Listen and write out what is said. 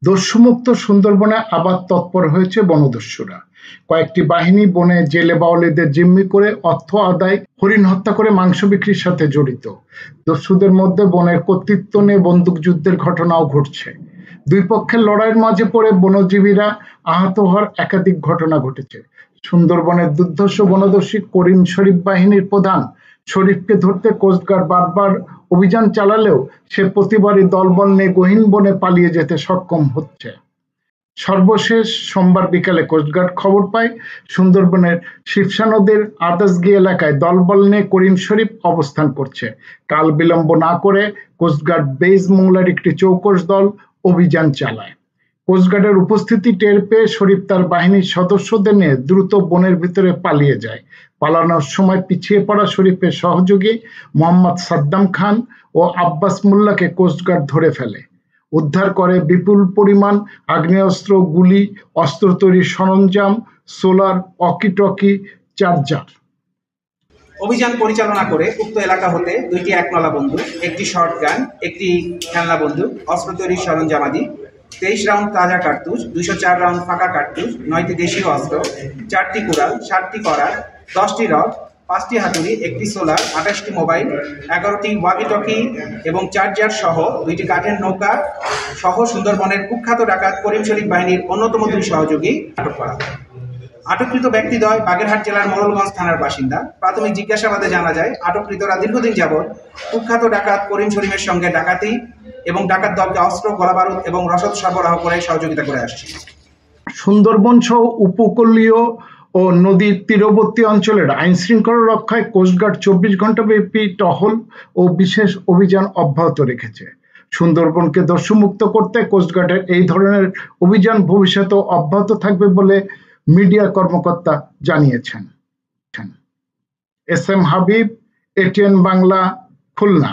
দস্যুমুক্ত সুন্দরবনে আবার তৎপর হয়েছে বনদস্যুরা। কয়েকটি বাহিনী বনে জেলে বাউলেদের জিম্মি করে অর্থ আদায়, হরিণ হত্যা করে মাংস বিক্রির সাথে জড়িত। দস্যুদের মধ্যে বনের কর্তৃত্ব নিয়ে বন্দুকযুদ্ধের ঘটনাও ঘটছে। দুই পক্ষের লড়াইয়ের মাঝে পড়ে বনজীবীরা আহত হওয়ার একাধিক ঘটনা ঘটেছে। সুন্দরবনের দুর্ধর্ষ বনদস্যু করিম শরীফ বাহিনীর প্রধান শরীফকে ধরতে কোস্টগার্ড বারবার অভিযান চালালেও সে প্রতিবারই দলবল নিয়ে গহীন বনে পালিয়ে যেতে সক্ষম হচ্ছে। সর্বশেষ সোমবার বিকালে কোস্টগার্ড খবর পায় সুন্দরবনের শিবসা নদীর আদাসগি এলাকায় দলবল নিয়ে করিম শরীফ অবস্থান করছে। কাল বিলম্ব না করে কোস্টগার্ড বেজ মোংলার একটি চৌকস দল অভিযান চালায়। কোস্টগার্ডের উপস্থিতি টের পেয়ে শরীফ তার বাহিনীর সদস্যদের নিয়ে দ্রুত বনের ভিতরে পালিয়ে যায়। পালানোর সময় পিছিয়ে পড়া শরীফের সহযোগী মোহাম্মদ সাদ্দাম খান ও আব্বাস মোল্লাকে কোস্টগার্ড ধরে ফেলে। উদ্ধার করে বিপুল পরিমাণ আগ্নেয়াস্ত্র, গুলি, অস্ত্র তৈরির সরঞ্জাম, সোলার, ওয়াকি-টকি, চার্জার। অভিযান পরিচালনা করে উক্ত এলাকা হতে 2টি একনলা বন্দুক, একটি শর্টগান, একটি খেলনা বন্দুক, অস্ত্র তৈরির সরঞ্জামাদি, 23 রাউন্ড তাজা কার্তুজ, 204 রাউন্ড ফাঁকা কার্তুজ, 9টি দেশীয় অস্ত্র, 4টি কুড়াল, 7টি করার, 10টি রড, 5টি হাতুড়ি, একটি সোলার, 28টি মোবাইল, 11টি ওয়াকি-টকি এবং চার্জার সহ 2টি কাঠের নৌকা সহ সুন্দরবনের কুখ্যাত ডাকাত করিম শরীফ বাহিনীর অন্যতম 2 সহযোগী আটক করা হয়। আটককৃত ব্যক্তিদ্বয় বাগেরহাট জেলার মোড়লগঞ্জ থানার বাসিন্দা। প্রাথমিক জিজ্ঞাসাবাদে জানা যায় আটককৃতরা দীর্ঘদিন যাবৎ কুখ্যাত ডাকাত করিম শরীফের সঙ্গে ডাকাতি এবং ডাকাত দলকে অস্ত্র, গোলাবারুদ এবং রসদ সরবরাহ করে সহযোগিতা করে আসছে। সুন্দরবন সহ উপকূলীয় ও নদীর তীরবর্তী অঞ্চলের আইন শৃঙ্খলা রক্ষায় কোস্টগার্ড 24 ঘন্টা ব্যাপী টহল ও বিশেষ অভিযান অব্যাহত রেখেছে। সুন্দরবনকে দস্যুমুক্ত করতে কোস্টগার্ডের এই ধরনের অভিযান ভবিষ্যতেও অব্যাহত থাকবে বলে মিডিয়া কর্মকর্তা জানিয়েছেন। S M Habib, ATN Bangla, Khulna.